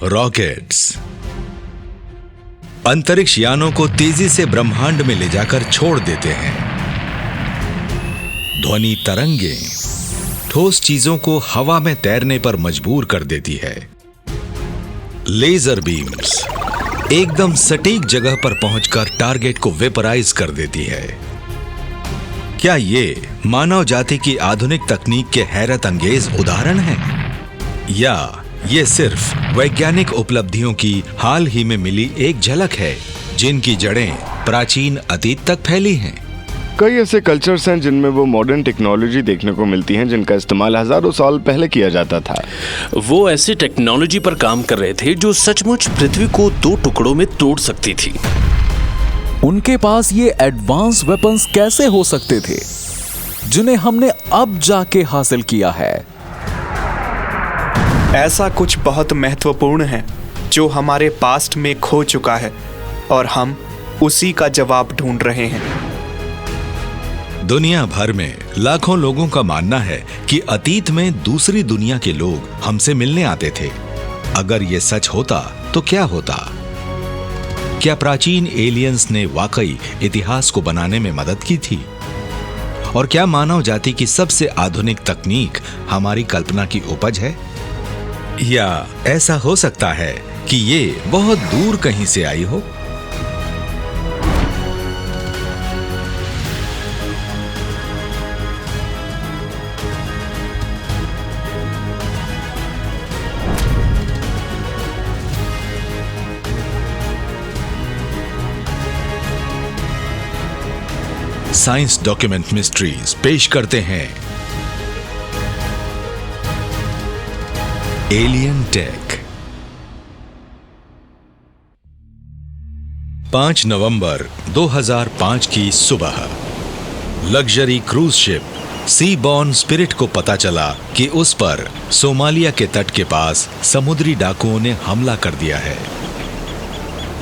Rockets अंतरिक्ष यानों को तेजी से ब्रह्मांड में ले जाकर छोड़ देते हैं। ध्वनि तरंगे ठोस चीजों को हवा में तैरने पर मजबूर कर देती है। लेजर बीम्स एकदम सटीक जगह पर पहुंचकर टारगेट को वेपराइज कर देती है। क्या ये मानव जाति की आधुनिक तकनीक के हैरत अंगेज उदाहरण हैं? या ये सिर्फ वैज्ञानिक उपलब्धियों की हाल ही में मिली एक झलक है, जिनकी जड़ें प्राचीन अतीत तक फैली हैं? कई ऐसे कल्चर्स हैं जिनमें वो मॉडर्न टेक्नोलॉजी देखने को मिलती हैं जिनका इस्तेमाल हजारों साल पहले किया जाता था। वो ऐसी टेक्नोलॉजी पर काम कर रहे थे जो सचमुच पृथ्वी को 2 टुकड़ों में तोड़ सकती थी। उनके पास ये एडवांस वेपन्स कैसे हो सकते थे जिन्हें हमने अब जाके हासिल किया है? ऐसा कुछ बहुत महत्वपूर्ण है जो हमारे पास्ट में खो चुका है और हम उसी का जवाब ढूंढ रहे हैं। दुनिया भर में लाखों लोगों का मानना है कि अतीत में दूसरी दुनिया के लोग हमसे मिलने आते थे। अगर ये सच होता तो क्या होता? क्या प्राचीन एलियंस ने वाकई इतिहास को बनाने में मदद की थी? और क्या मानव जाति की सबसे आधुनिक तकनीक हमारी कल्पना की उपज है? या ऐसा हो सकता है कि ये बहुत दूर कहीं से आई हो? साइंस डॉक्यूमेंट मिस्ट्रीज पेश करते हैं एलियन टेक। 5 नवंबर 2005 की सुबह luxury cruise ship Seabourn Spirit को पता चला कि उस पर सोमालिया के तट के पास समुद्री डाकुओं ने हमला कर दिया है।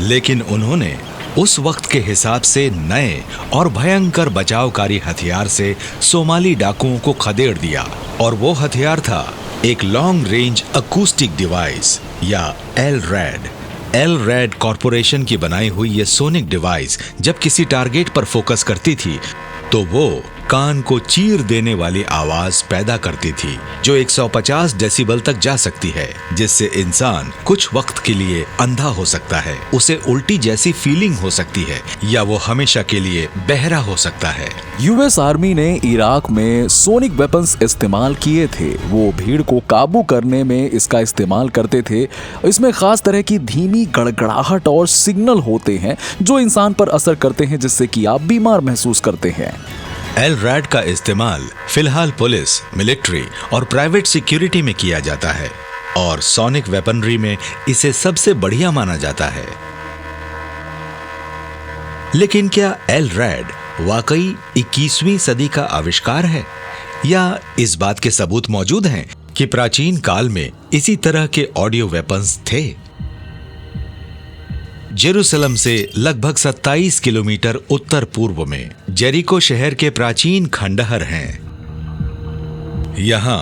लेकिन उन्होंने उस वक्त के हिसाब से नए और भयंकर बचावकारी हथियार से सोमाली डाकुओं को खदेड़ दिया, और वो हथियार था एक लॉन्ग रेंज अकूस्टिक डिवाइस या LRAD। LRAD कॉरपोरेशन की बनाई हुई ये सोनिक डिवाइस जब किसी टारगेट पर फोकस करती थी तो वो कान को चीर देने वाली आवाज पैदा करती थी जो 150 डेसिबल तक जा सकती है, जिससे इंसान कुछ वक्त के लिए अंधा हो सकता है, उसे उल्टी जैसी फीलिंग हो सकती है, या वो हमेशा के लिए बहरा हो सकता है। यूएस आर्मी ने इराक में सोनिक वेपन्स इस्तेमाल किए थे। वो भीड़ को काबू करने में इसका इस्तेमाल करते थे। इसमें खास तरह की धीमी गड़गड़ाहट और सिग्नल होते हैं जो इंसान पर असर करते हैं, जिससे कि आप बीमार महसूस करते हैं। LRAD का इस्तेमाल फिलहाल पुलिस, मिलिट्री और प्राइवेट सिक्योरिटी में किया जाता है, और सोनिक वेपनरी में इसे सबसे बढ़िया माना जाता है। लेकिन क्या LRAD वाकई 21वीं सदी का आविष्कार है, या इस बात के सबूत मौजूद हैं कि प्राचीन काल में इसी तरह के ऑडियो वेपन्स थे? जेरूसलम से लगभग 27 किलोमीटर उत्तर पूर्व में जेरिको शहर के प्राचीन खंडहर हैं। यहां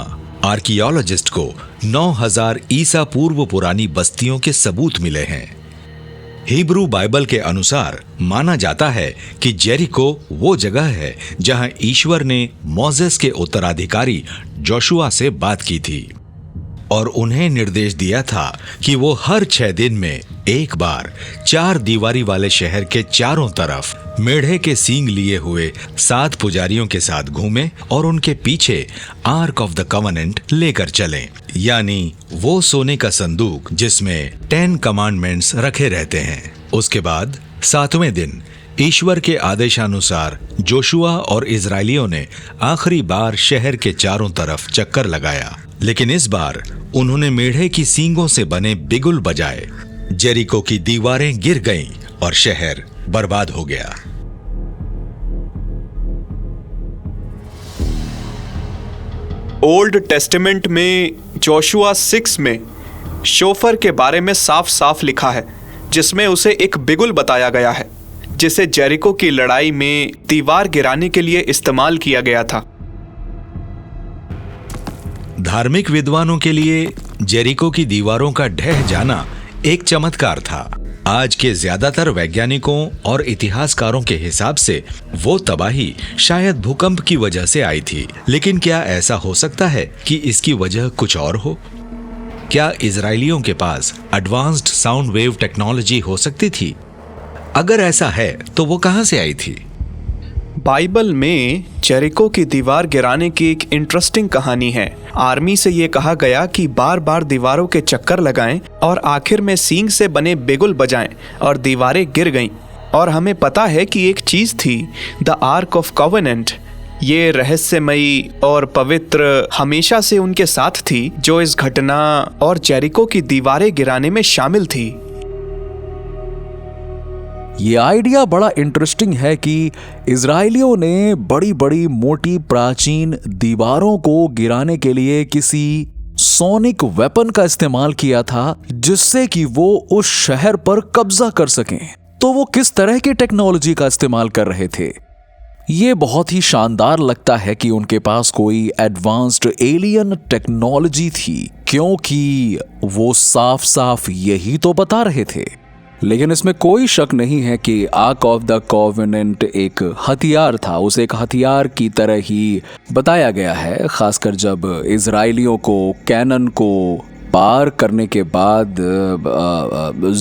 आर्कियोलॉजिस्ट को 9000 ईसा पूर्व पुरानी बस्तियों के सबूत मिले हैं। हिब्रू बाइबल के अनुसार माना जाता है कि जेरिको वो जगह है जहां ईश्वर ने मोसेस के उत्तराधिकारी जोशुआ से बात की थी और उन्हें निर्देश दिया था कि वो हर 6 दिन में एक बार 4 दीवारी वाले शहर के चारों तरफ मेढ़े के सींग लिए हुए 7 पुजारियों के साथ घूमें और उनके पीछे आर्क ऑफ द कवेनेंट लेकर चलें, यानी वो सोने का संदूक जिसमें 10 कमांडमेंट्स रखे रहते हैं। उसके बाद 7वें दिन ईश्वर के आदेशानुसार जोशुआ और इजरायलियों ने आखिरी बार शहर के चारों तरफ चक्कर लगाया, लेकिन इस बार उन्होंने मेढ़े की सींगों से बने बिगुल बजाए। जेरिको की दीवारें गिर गईं और शहर बर्बाद हो गया। ओल्ड टेस्टामेंट में जोशुआ 6 में शोफर के बारे में साफ साफ लिखा है, जिसमें उसे एक बिगुल बताया गया है जिसे जेरिको की लड़ाई में दीवार गिराने के लिए इस्तेमाल किया गया था। धार्मिक विद्वानों के लिए जेरिको की दीवारों का ढह जाना एक चमत्कार था। आज के ज्यादातर वैज्ञानिकों और इतिहासकारों के हिसाब से वो तबाही शायद भूकंप की वजह से आई थी, लेकिन क्या ऐसा हो सकता है कि इसकी वजह कुछ और हो? क्या इजरायलियों के पास एडवांस्ड साउंड वेव टेक्नोलॉजी हो सकती थी? अगर ऐसा है तो वो कहां से आई थी? बाइबल में जेरिको की दीवार गिराने की एक इंटरेस्टिंग कहानी है। आर्मी से ये कहा गया कि बार बार दीवारों के चक्कर लगाएं और आखिर में सींग से बने बिगुल बजाएं और दीवारें गिर गईं। और हमें पता है कि एक चीज थी, द आर्क ऑफ कॉवेनेंट। ये रहस्यमयी और पवित्र हमेशा से उनके साथ थी, जो इस घटना और जेरिको की दीवारें गिराने में शामिल थी। ये आइडिया बड़ा इंटरेस्टिंग है कि इजरायलियों ने बड़ी बड़ी मोटी प्राचीन दीवारों को गिराने के लिए किसी सोनिक वेपन का इस्तेमाल किया था, जिससे कि वो उस शहर पर कब्जा कर सकें। तो वो किस तरह की टेक्नोलॉजी का इस्तेमाल कर रहे थे? ये बहुत ही शानदार लगता है कि उनके पास कोई एडवांस्ड एलियन टेक्नोलॉजी थी, क्योंकि वो साफ साफ यही तो बता रहे थे। लेकिन इसमें कोई शक नहीं है कि आर्क ऑफ द कॉवेनेंट एक हथियार था। उसे एक हथियार की तरह ही बताया गया है, खासकर जब इजरायलियों को कैनन को पार करने के बाद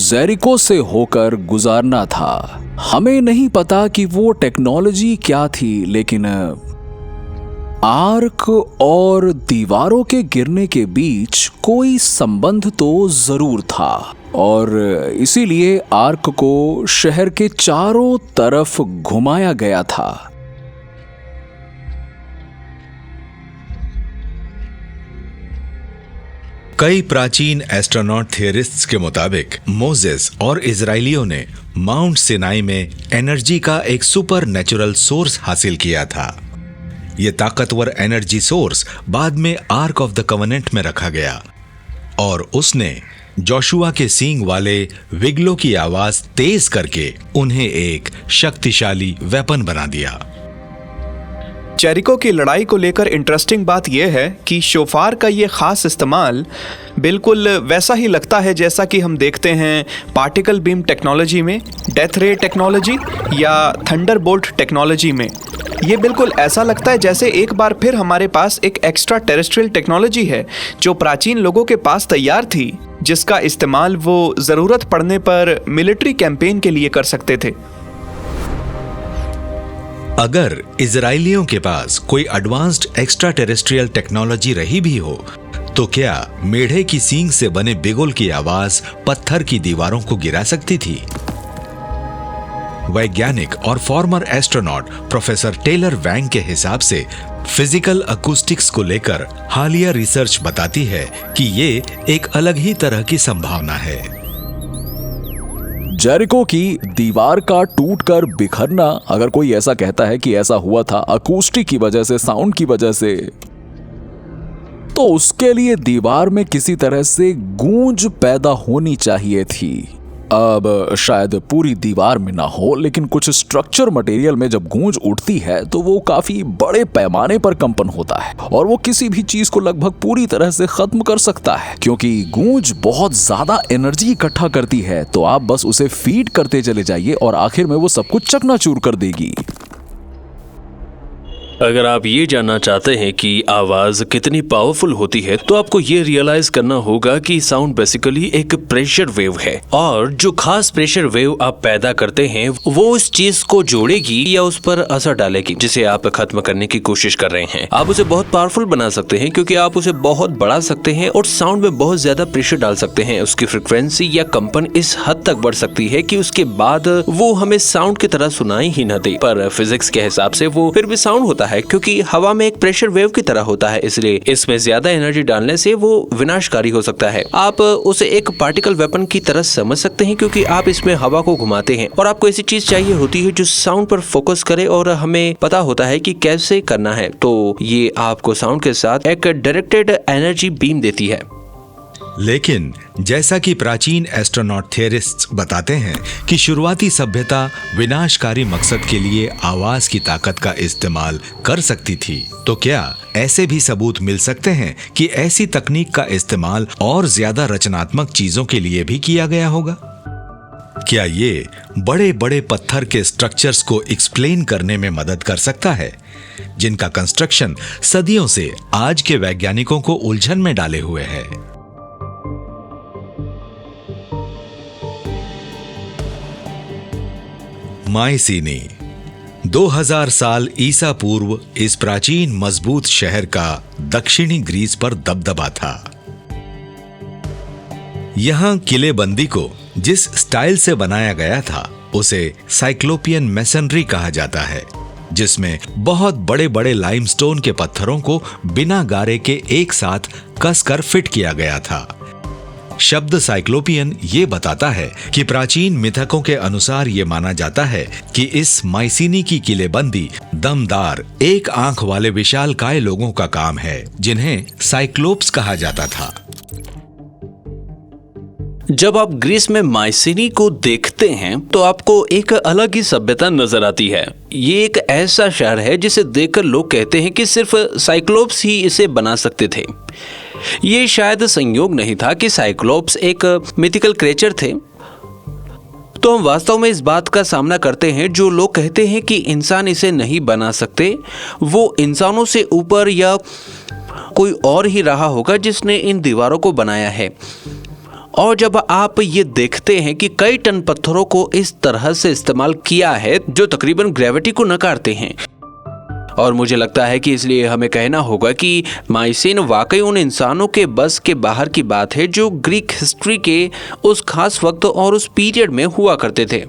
जेरिको से होकर गुजारना था। हमें नहीं पता कि वो टेक्नोलॉजी क्या थी, लेकिन आर्क और दीवारों के गिरने के बीच कोई संबंध तो जरूर था, और इसीलिए आर्क को शहर के चारों तरफ घुमाया गया था। कई प्राचीन एस्ट्रोनॉट थियरिस्ट्स के मुताबिक मोजेस और इजरायलियों ने माउंट सिनाई में एनर्जी का एक सुपर नेचुरल सोर्स हासिल किया था। यह ताकतवर एनर्जी सोर्स बाद में आर्क ऑफ द कवेनेंट में रखा गया, और उसने जोशुआ के सींग वाले विगलो की आवाज तेज करके उन्हें एक शक्तिशाली वेपन बना दिया। जेरिको की लड़ाई को लेकर इंटरेस्टिंग बात यह है कि शोफार का ये खास इस्तेमाल बिल्कुल वैसा ही लगता है जैसा कि हम देखते हैं पार्टिकल बीम टेक्नोलॉजी में, डेथ रे टेक्नोलॉजी या थंडरबोल्ट टेक्नोलॉजी में। ये बिल्कुल ऐसा लगता है जैसे एक बार फिर हमारे पास एक एक्स्ट्रा टेरेस्ट्रियल टेक्नोलॉजी है जो प्राचीन लोगों के पास तैयार थी, जिसका इस्तेमाल वो ज़रूरत पड़ने पर मिलिट्री कैंपेन के लिए कर सकते थे। अगर इजरायलियों के पास कोई एडवांस्ड एक्स्ट्रा टेरेस्ट्रियल टेक्नोलॉजी रही भी हो, तो क्या मेढ़े की सींग से बने बिगुल की आवाज पत्थर की दीवारों को गिरा सकती थी? वैज्ञानिक और फॉर्मर एस्ट्रोनॉट प्रोफेसर टेलर वैंग के हिसाब से फिजिकल अकूस्टिक्स को लेकर हालिया रिसर्च बताती है कि ये एक अलग ही तरह की संभावना है। जेरिको की दीवार का टूटकर बिखरना, अगर कोई ऐसा कहता है कि ऐसा हुआ था अकूस्टिक की वजह से, साउंड की वजह से, तो उसके लिए दीवार में किसी तरह से गूंज पैदा होनी चाहिए थी। अब शायद पूरी दीवार में ना हो, लेकिन कुछ स्ट्रक्चर मटेरियल में जब गूंज उठती है तो वो काफी बड़े पैमाने पर कंपन होता है, और वो किसी भी चीज को लगभग पूरी तरह से खत्म कर सकता है, क्योंकि गूंज बहुत ज्यादा एनर्जी इकट्ठा करती है। तो आप बस उसे फीड करते चले जाइए और आखिर में वो सब कुछ चकनाचूर कर देगी। अगर आप ये जानना चाहते हैं कि आवाज कितनी पावरफुल होती है, तो आपको ये रियलाइज करना होगा कि साउंड बेसिकली एक प्रेशर वेव है, और जो खास प्रेशर वेव आप पैदा करते हैं वो उस चीज को जोड़ेगी या उस पर असर डालेगी जिसे आप खत्म करने की कोशिश कर रहे हैं। आप उसे बहुत पावरफुल बना सकते हैं क्योंकि आप उसे बहुत बढ़ा सकते हैं और साउंड में बहुत ज्यादा प्रेशर डाल सकते हैं। उसकी फ्रिक्वेंसी या कंपन इस हद तक बढ़ सकती है कि उसके बाद वो हमें साउंड की तरह सुनाई ही न दे, पर फिजिक्स के हिसाब से वो फिर भी साउंड होता है क्योंकि हवा में एक प्रेशर वेव की तरह होता है, इसलिए इसमें ज्यादा एनर्जी डालने से वो विनाशकारी हो सकता है। आप उसे एक पार्टिकल वेपन की तरह समझ सकते हैं क्योंकि आप इसमें हवा को घुमाते हैं और आपको ऐसी चीज चाहिए होती है जो साउंड पर फोकस करे और हमें पता होता है कि कैसे करना है। तो ये आपको साउंड के साथ एक डायरेक्टेड एनर्जी बीम देती है। लेकिन जैसा कि प्राचीन एस्ट्रोनॉट थियरिस्ट्स बताते हैं कि शुरुआती सभ्यता विनाशकारी मकसद के लिए आवाज की ताकत का इस्तेमाल कर सकती थी, तो क्या ऐसे भी सबूत मिल सकते हैं कि ऐसी तकनीक का इस्तेमाल और ज्यादा रचनात्मक चीजों के लिए भी किया गया होगा? क्या ये बड़े बड़े पत्थर के स्ट्रक्चर्स को एक्सप्लेन करने में मदद कर सकता है, जिनका कंस्ट्रक्शन सदियों से आज के वैज्ञानिकों को उलझन में डाले हुए है? मायसीनी 2000 साल ईसा पूर्व इस प्राचीन मजबूत शहर का दक्षिणी ग्रीस पर दबदबा था। यहां किलेबंदी को जिस स्टाइल से बनाया गया था उसे साइक्लोपियन मैसनरी कहा जाता है, जिसमें बहुत बड़े बड़े लाइमस्टोन के पत्थरों को बिना गारे के एक साथ कसकर फिट किया गया था। शब्द साइक्लोपियन ये बताता है कि प्राचीन मिथकों के अनुसार ये माना जाता है कि इस मायसीनी की किलेबंदी दमदार एक आंख वाले विशालकाय लोगों का काम है, जिन्हें साइक्लोप्स कहा जाता था। जब आप ग्रीस में मायसीनी को देखते हैं तो आपको एक अलग ही सभ्यता नजर आती है। ये एक ऐसा शहर है जिसे देखकर लोग कहते हैं कि सिर्फ साइक्लोप्स ही इसे बना सकते थे। ये शायद संयोग नहीं था कि साइक्लोप्स एक मिथिकल क्रिएचर थे, तो हम वास्तव में इस बात का सामना करते हैं जो लोग कहते हैं कि इंसान इसे नहीं बना सकते। वो इंसानों से ऊपर या कोई और ही रहा होगा जिसने इन दीवारों को बनाया है। और जब आप ये देखते हैं कि कई टन पत्थरों को इस तरह से इस्तेमाल किया है जो तकरीबन ग्रेविटी को नकारते हैं, और मुझे लगता है कि इसलिए हमें कहना होगा कि मायसीन वाकई उन इंसानों के बस के बाहर की बात है जो ग्रीक हिस्ट्री के उस खास वक्त और उस पीरियड में हुआ करते थे।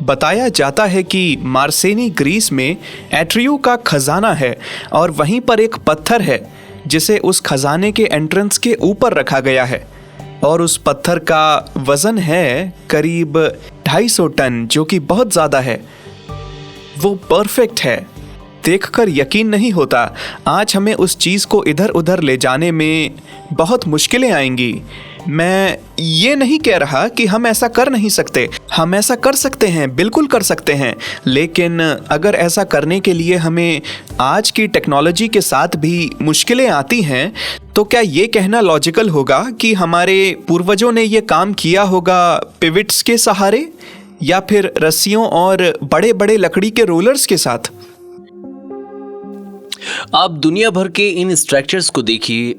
बताया जाता है कि मार्सेनी ग्रीस में एट्रियो का खजाना है और वहीं पर एक पत्थर है जिसे उस खजाने के एंट्रेंस के ऊपर रखा गया है, और उस पत्थर का वजन है करीब 250 टन, जो कि बहुत ज़्यादा है। वो परफेक्ट है, देखकर यकीन नहीं होता। आज हमें उस चीज़ को इधर उधर ले जाने में बहुत मुश्किलें आएंगी। मैं ये नहीं कह रहा कि हम ऐसा कर नहीं सकते, हम ऐसा कर सकते हैं, बिल्कुल कर सकते हैं, लेकिन अगर ऐसा करने के लिए हमें आज की टेक्नोलॉजी के साथ भी मुश्किलें आती हैं, तो क्या ये कहना लॉजिकल होगा कि हमारे पूर्वजों ने ये काम किया होगा पिविट्स के सहारे या फिर रस्सियों और बड़े बड़े लकड़ी के रोलर्स के साथ? आप दुनिया भर के इन स्ट्रक्चर्स को देखिए,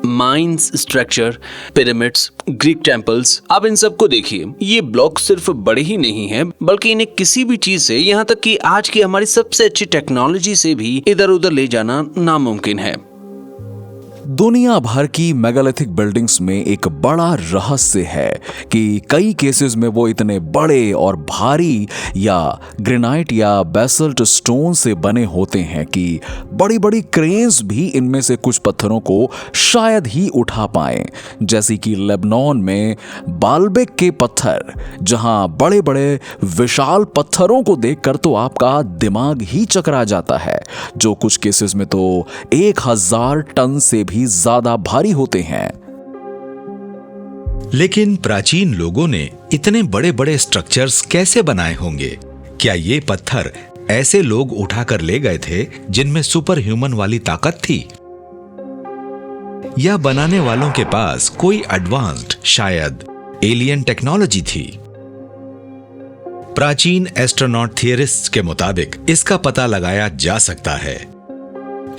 mines structure, pyramids, Greek temples, आप इन सब को देखिए। ये ब्लॉक सिर्फ बड़े ही नहीं हैं, बल्कि इन्हें किसी भी चीज से, यहाँ तक कि आज की हमारी सबसे अच्छी टेक्नोलॉजी से भी इधर उधर ले जाना नामुमकिन है। दुनिया भर की मेगालिथिक बिल्डिंग्स में एक बड़ा रहस्य है कि कई केसेस में वो इतने बड़े और भारी या ग्रेनाइट या बेसल्ट स्टोन से बने होते हैं कि बड़ी बड़ी क्रेन्स भी इनमें से कुछ पत्थरों को शायद ही उठा पाएं, जैसे कि लेबनान में बाल्बेक के पत्थर, जहां बड़े बड़े विशाल पत्थरों को देखकर तो आपका दिमाग ही चकरा जाता है, जो कुछ केसेस में तो 1000 टन से भी ज्यादा भारी होते हैं। लेकिन प्राचीन लोगों ने इतने बड़े बड़े स्ट्रक्चर्स कैसे बनाए होंगे? क्या ये पत्थर ऐसे लोग उठाकर ले गए थे जिनमें सुपर ह्यूमन वाली ताकत थी, या बनाने वालों के पास कोई एडवांस्ड, शायद एलियन टेक्नोलॉजी थी? प्राचीन एस्ट्रोनॉट थियरिस्ट्स के मुताबिक इसका पता लगाया जा सकता है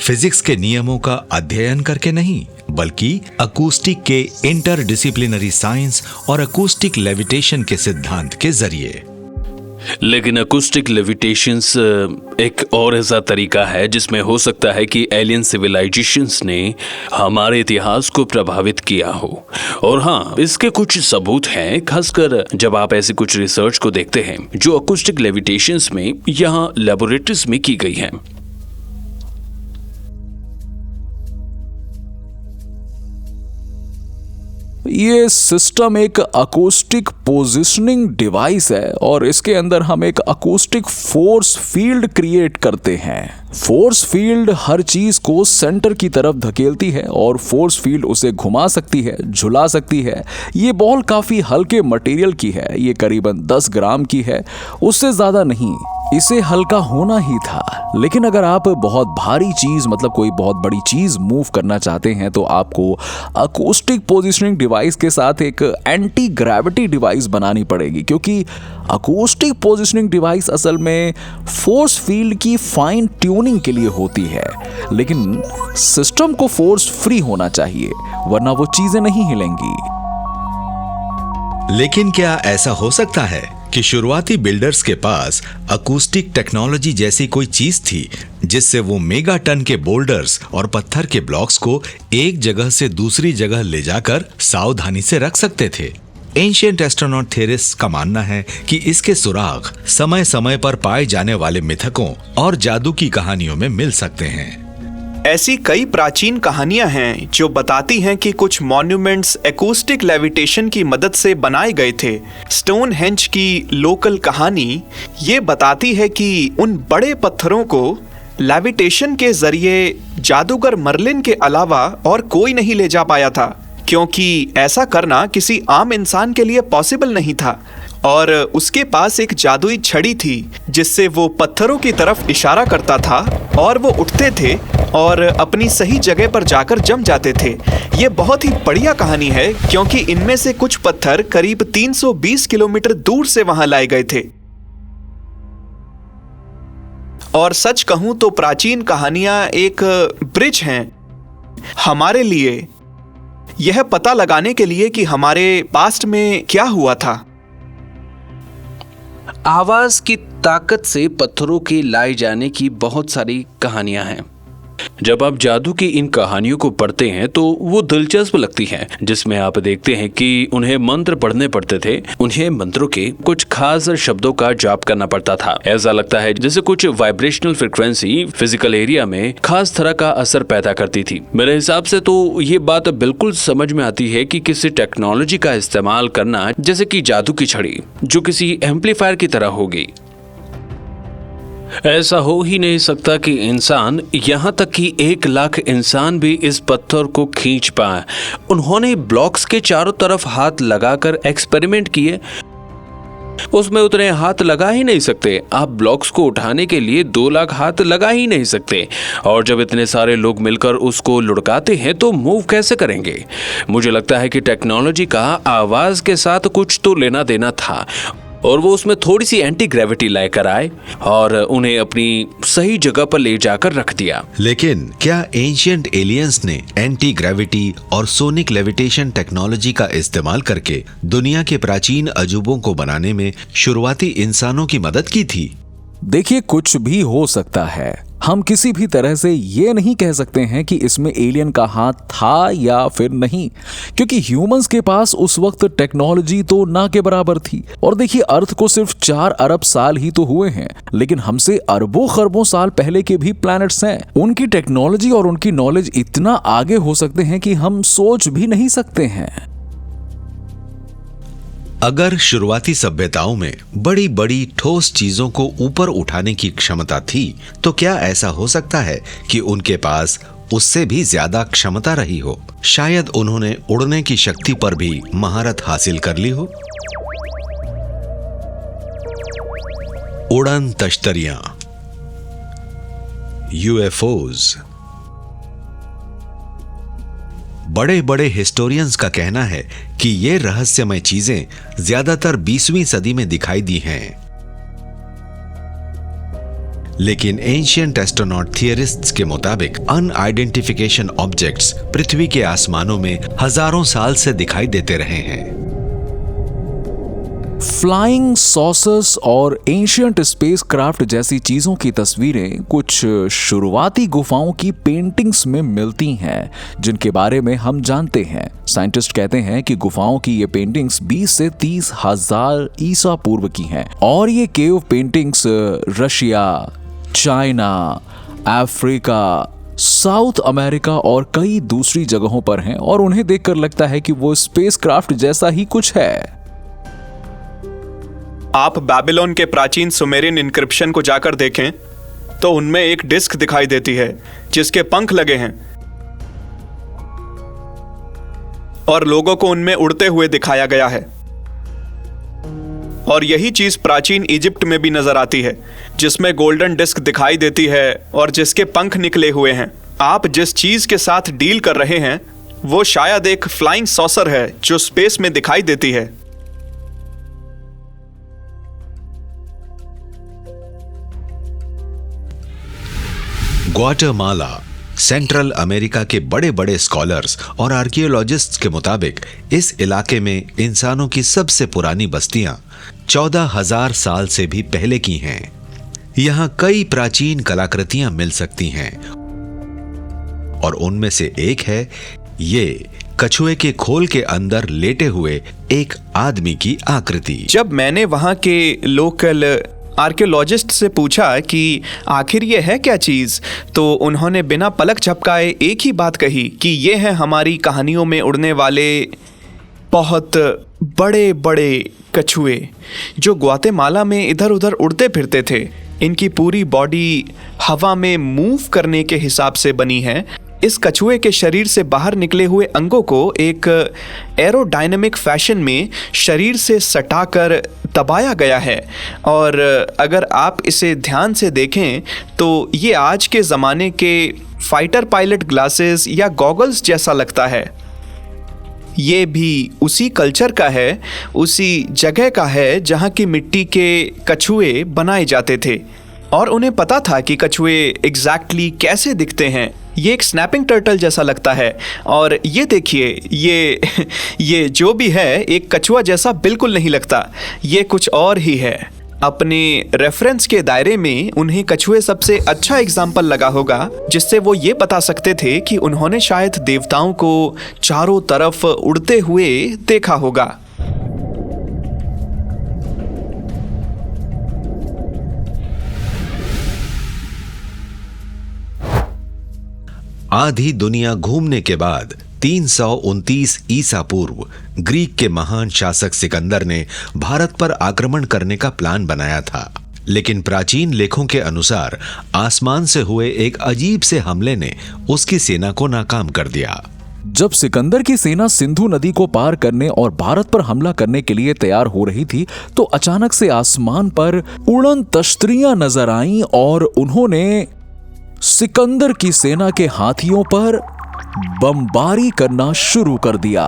फिजिक्स के नियमों का अध्ययन करके नहीं, बल्कि अकूस्टिक के इंटरडिसिप्लिनरी साइंस और अकूस्टिक लेविटेशन के सिद्धांत के जरिए। लेकिन अकूस्टिक लेविटेशंस एक और ऐसा तरीका है जिसमें हो सकता है कि एलियन सिविलाइजेशंस ने हमारे इतिहास को प्रभावित किया हो। और हाँ, इसके कुछ सबूत हैं, खासकर जब आप ऐसी कुछ रिसर्च को देखते हैं जो अकूस्टिक लेविटेशंस में यहाँ लैबोरेटरीज में की गई हैं। ये सिस्टम एक अकोस्टिक पोजिशनिंग डिवाइस है और इसके अंदर हम एक अकोस्टिक फोर्स फील्ड क्रिएट करते हैं। फोर्स फील्ड हर चीज को सेंटर की तरफ धकेलती है और फोर्स फील्ड उसे घुमा सकती है, झुला सकती है। ये बॉल काफी हल्के मटेरियल की है, ये करीबन 10 ग्राम की है, उससे ज्यादा नहीं। इसे हल्का होना ही था, लेकिन अगर आप बहुत भारी चीज मतलब कोई बहुत बड़ी चीज मूव करना चाहते हैं तो आपको अकोस्टिक पोजिशनिंग डिवाइस के साथ एक एंटी ग्रेविटी डिवाइस बनानी पड़ेगी, क्योंकि अकोस्टिक पोजिशनिंग डिवाइस असल में फोर्स फील्ड की फाइन ट्यूनिंग के लिए होती है, लेकिन सिस्टम को फोर्स फ्री होना चाहिए वरना वो चीजें नहीं हिलेंगी। लेकिन क्या ऐसा हो सकता है कि शुरुआती बिल्डर्स के पास अकूस्टिक टेक्नोलॉजी जैसी कोई चीज थी जिससे वो मेगा टन के बोल्डर्स और पत्थर के ब्लॉक्स को एक जगह से दूसरी जगह ले जाकर सावधानी से रख सकते थे? एंशिएंट एस्ट्रोनॉट थियरिस्ट्स का मानना है कि इसके सुराग समय समय पर पाए जाने वाले मिथकों और जादू की कहानियों में मिल सकते हैं। ऐसी कई प्राचीन कहानियां हैं जो बताती हैं कि कुछ मॉन्यूमेंट्स एकूस्टिक लेविटेशन की मदद से बनाए गए थे। स्टोनहेंज की लोकल कहानी ये बताती है कि उन बड़े पत्थरों को लेविटेशन के जरिए जादूगर मर्लिन के अलावा और कोई नहीं ले जा पाया था, क्योंकि ऐसा करना किसी आम इंसान के लिए पॉसिबल नहीं था। और उसके पास एक जादुई छड़ी थी जिससे वो पत्थरों की तरफ इशारा करता था और वो उठते थे और अपनी सही जगह पर जाकर जम जाते थे। ये बहुत ही बढ़िया कहानी है क्योंकि इनमें से कुछ पत्थर करीब 320 किलोमीटर दूर से वहां लाए गए थे। और सच कहूं तो प्राचीन कहानियां एक ब्रिज हैं हमारे लिए, यह पता लगाने के लिए कि हमारे पास्ट में क्या हुआ था। आवाज की ताकत से पत्थरों के लाए जाने की बहुत सारी कहानियां हैं। जब आप जादू की इन कहानियों को पढ़ते हैं तो वो दिलचस्प लगती हैं, जिसमें आप देखते हैं कि उन्हें मंत्र पढ़ने पड़ते थे। उन्हें मंत्रों के कुछ खास शब्दों का जाप करना पड़ता था। ऐसा लगता है जैसे कुछ वाइब्रेशनल फ्रिक्वेंसी फिजिकल एरिया में खास तरह का असर पैदा करती थी। मेरे हिसाब से तो ये बात बिल्कुल समझ में आती है कि किसी टेक्नोलॉजी का इस्तेमाल करना, जैसे कि जादू की छड़ी जो किसी एम्पलीफायर की तरह होगी। ऐसा हो ही नहीं सकता कि इंसान, यहाँ तक कि 1 लाख इंसान भी इस पत्थर को खींच पाए। उन्होंने ब्लॉक्स के चारों तरफ हाथ लगाकर एक्सपेरिमेंट किए, उसमें उतने हाथ लगा ही नहीं सकते। आप ब्लॉक्स को उठाने के लिए 2 लाख हाथ लगा ही नहीं सकते, और जब इतने सारे लोग मिलकर उसको लुढ़काते हैं तो मूव कैसे करेंगे? मुझे लगता है कि टेक्नोलॉजी का आवाज के साथ कुछ तो लेना देना था, और वो उसमें थोड़ी सी एंटी ग्रेविटी लेकर आए और उन्हें अपनी सही जगह पर ले जाकर रख दिया। लेकिन क्या एंशिएंट एलियंस ने एंटी ग्रेविटी और सोनिक लेविटेशन टेक्नोलॉजी का इस्तेमाल करके दुनिया के प्राचीन अजूबों को बनाने में शुरुआती इंसानों की मदद की थी? देखिए, कुछ भी हो सकता है। हम किसी भी तरह से ये नहीं कह सकते हैं कि इसमें एलियन का हाथ था या फिर नहीं, क्योंकि ह्यूमंस के पास उस वक्त टेक्नोलॉजी तो ना के बराबर थी। और देखिए, अर्थ को सिर्फ 4 अरब साल ही तो हुए हैं, लेकिन हमसे अरबों खरबों साल पहले के भी प्लैनेट्स हैं। उनकी टेक्नोलॉजी और उनकी नॉलेज इतना आगे हो सकते हैं कि हम सोच भी नहीं सकते हैं। अगर शुरुआती सभ्यताओं में बड़ी बड़ी ठोस चीजों को ऊपर उठाने की क्षमता थी, तो क्या ऐसा हो सकता है कि उनके पास उससे भी ज्यादा क्षमता रही हो? शायद उन्होंने उड़ने की शक्ति पर भी महारत हासिल कर ली हो। उड़न तश्तरियां, यूएफओज। बड़े बड़े हिस्टोरियंस का कहना है कि ये रहस्यमय चीजें ज्यादातर 20वीं सदी में दिखाई दी हैं। लेकिन एंशिएंट एस्ट्रोनॉट थियरिस्ट्स के मुताबिक अनआइडेंटिफिकेशन ऑब्जेक्ट्स पृथ्वी के आसमानों में हजारों साल से दिखाई देते रहे हैं। फ्लाइंग सॉसर्स और एंशिएंट स्पेसक्राफ्ट जैसी चीजों की तस्वीरें कुछ शुरुआती गुफाओं की पेंटिंग्स में मिलती हैं, जिनके बारे में हम जानते हैं। साइंटिस्ट कहते हैं कि गुफाओं की ये पेंटिंग्स 20 से 30 हजार ईसा पूर्व की हैं, और ये cave paintings Russia, China, Africa, south America और कई दूसरी जगहों पर हैं और उन्हें देखकर लगता है कि वो स्पेसक्राफ्ट जैसा ही कुछ है। आप बेबीलोन के प्राचीन सुमेरियन इंक्रिप्शन को जाकर देखें तो उनमें एक डिस्क दिखाई देती है जिसके पंख लगे हैं और लोगों को उनमें उड़ते हुए दिखाया गया है। और यही चीज प्राचीन इजिप्ट में भी नजर आती है जिसमें गोल्डन डिस्क दिखाई देती है और जिसके पंख निकले हुए हैं। आप जिस चीज के साथ डील कर रहे हैं वो शायद एक फ्लाइंग सॉसर है जो स्पेस में दिखाई देती है। ग्वाटेमाला सेंट्रल अमेरिका के बड़े बड़े स्कॉलर्स और आर्कियोलॉजिस्ट्स के मुताबिक इस इलाके में इंसानों की सबसे पुरानी बस्तियां 14,000 साल से भी पहले की हैं। यहां कई प्राचीन कलाकृतियां मिल सकती हैं और उनमें से एक है ये कछुए के खोल के अंदर लेटे हुए एक आदमी की आकृति। जब मैंने वहां के लोकल आर्कियोलॉजिस्ट से पूछा कि आखिर ये है क्या चीज, तो उन्होंने बिना पलक झपकाए एक ही बात कही कि ये है हमारी कहानियों में उड़ने वाले बहुत बड़े बड़े कछुए जो ग्वाटेमाला में इधर उधर उड़ते फिरते थे। इनकी पूरी बॉडी हवा में मूव करने के हिसाब से बनी है। इस कछुए के शरीर से बाहर निकले हुए अंगों को एक एरोडायनेमिक फैशन में शरीर से सटाकर दबाया गया है और अगर आप इसे ध्यान से देखें तो ये आज के ज़माने के फाइटर पायलट ग्लासेस या गॉगल्स जैसा लगता है। ये भी उसी कल्चर का है, उसी जगह का है जहाँ की मिट्टी के कछुए बनाए जाते थे और उन्हें पता था कि कछुए एग्जैक्टली कैसे दिखते हैं। ये एक स्नैपिंग टर्टल जैसा लगता है और ये देखिए ये जो भी है एक कछुआ जैसा बिल्कुल नहीं लगता, ये कुछ और ही है। अपने रेफरेंस के दायरे में उन्हें कछुए सबसे अच्छा एग्जाम्पल लगा होगा जिससे वो ये बता सकते थे कि उन्होंने शायद देवताओं को चारों तरफ उड़ते हुए देखा होगा। आधी दुनिया घूमने के बाद 329 ईसा पूर्व ग्रीक के महान शासक सिकंदर ने भारत पर आक्रमण करने का प्लान बनाया था, लेकिन प्राचीन लेखों के अनुसार आसमान से हुए एक अजीब से हमले ने उसकी सेना को नाकाम कर दिया। जब सिकंदर की सेना सिंधु नदी को पार करने और भारत पर हमला करने के लिए तैयार हो रही थी तो अचानक से आसमान पर उड़न तश्तरियां नजर आईं और उन्होंने सिकंदर की सेना के हाथियों पर बमबारी करना शुरू कर दिया।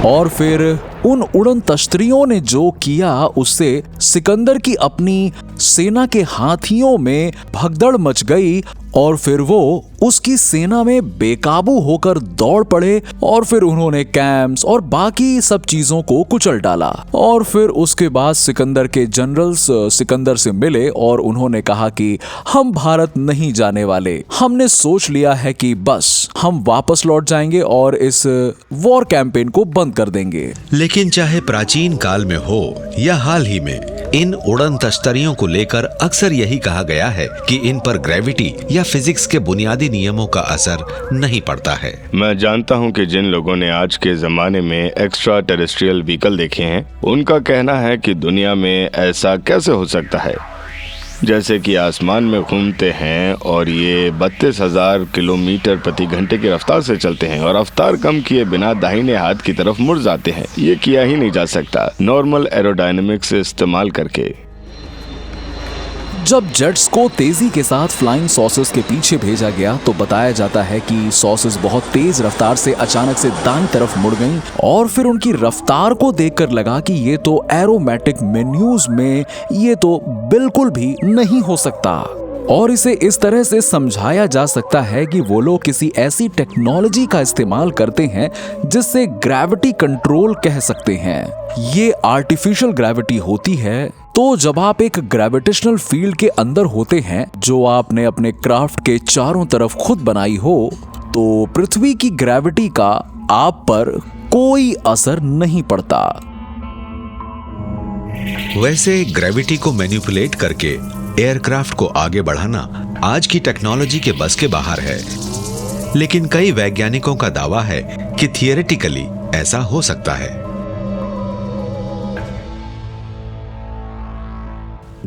और फिर उन उड़न तश्तरियों ने जो किया उससे सिकंदर की अपनी सेना के हाथियों में भगदड़ मच गई और फिर वो उसकी सेना में बेकाबू होकर दौड़ पड़े और फिर उन्होंने कैंप्स और बाकी सब चीजों को कुचल डाला। और फिर उसके बाद सिकंदर के जनरल्स सिकंदर से मिले और उन्होंने कहा कि हम भारत नहीं जाने वाले, हमने सोच लिया है कि बस हम वापस लौट जाएंगे और इस वॉर कैंपेन को बंद कर देंगे। लेकिन चाहे प्राचीन काल में हो या हाल ही में, इन उड़न तश्तरियों को लेकर अक्सर यही कहा गया है कि इन पर ग्रेविटी या फिजिक्स के बुनियादी नियमों का असर नहीं पड़ता है। मैं जानता हूं कि जिन लोगों ने आज के जमाने में एक्स्ट्रा टेरेस्ट्रियल व्हीकल देखे हैं उनका कहना है कि दुनिया में ऐसा कैसे हो सकता है, जैसे कि आसमान में घूमते हैं और ये 32,000 किलोमीटर प्रति घंटे की रफ्तार से चलते हैं और रफ्तार कम किए बिना दाहिने हाथ की तरफ मुड़ जाते हैं। ये किया ही नहीं जा सकता नॉर्मल एरोडायनेमिक्स इस्तेमाल करके। जब जेट्स को तेजी के साथ फ्लाइंग सॉसेस के पीछे भेजा गया तो बताया जाता है कि सॉसेस बहुत तेज रफ्तार से अचानक से दाईं तरफ मुड़ गईं और फिर उनकी रफ्तार को देखकर लगा कि ये तो एरोमेटिक मेन्यूज में ये तो बिल्कुल भी नहीं हो सकता। और इसे इस तरह से समझाया जा सकता है कि वो लोग किसी ऐसी टेक्नोलॉजी का इस्तेमाल करते हैं जिससे ग्रेविटी कंट्रोल कह सकते हैं। ये आर्टिफिशियल ग्रेविटी होती है। तो जब आप एक ग्रेविटेशनल फील्ड के अंदर होते हैं जो आपने अपने क्राफ्ट के चारों तरफ खुद बनाई हो तो पृथ्वी की ग्रेविटी का आप पर कोई असर नहीं पड़ता। वैसे ग्रेविटी को मैनिपुलेट करके एयरक्राफ्ट को आगे बढ़ाना आज की टेक्नोलॉजी के बस के बाहर है, लेकिन कई वैज्ञानिकों का दावा है कि थियोरेटिकली ऐसा हो सकता है।